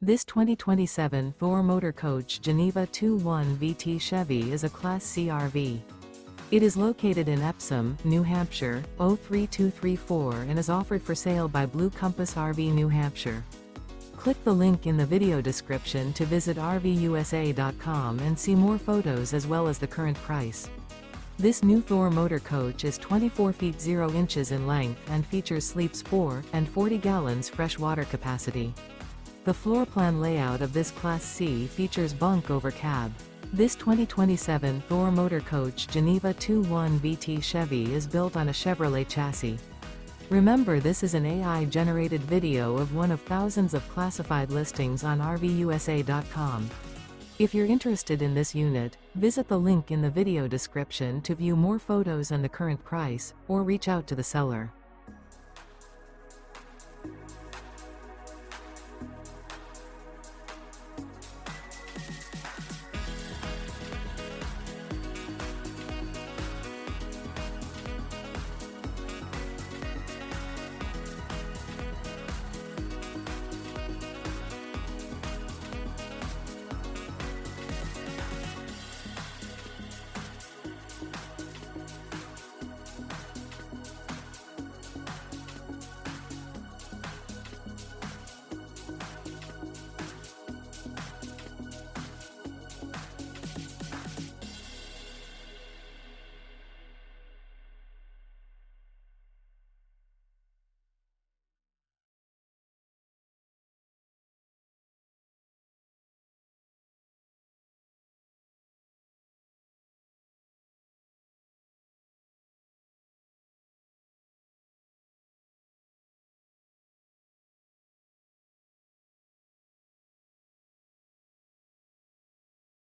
This 2027 Thor Motor Coach Geneva 2.1 VT Chevy is a Class C RV. It is located in Epsom, New Hampshire, 03234 and is offered for sale by Blue Compass RV New Hampshire. Click the link in the video description to visit RVUSA.com and see more photos as well as the current price. This new Thor Motor Coach is 24 feet 0 inches in length and features sleeps 4 and 40 gallons fresh water capacity. The floor plan layout of this Class C features Bunk Over Cab. This 2027 Thor Motor Coach Geneva 2.1 VT Chevy is built on a Chevrolet chassis. Remember, this is an AI-generated video of one of thousands of classified listings on RVUSA.com. If you're interested in this unit, visit the link in the video description to view more photos and the current price, or reach out to the seller.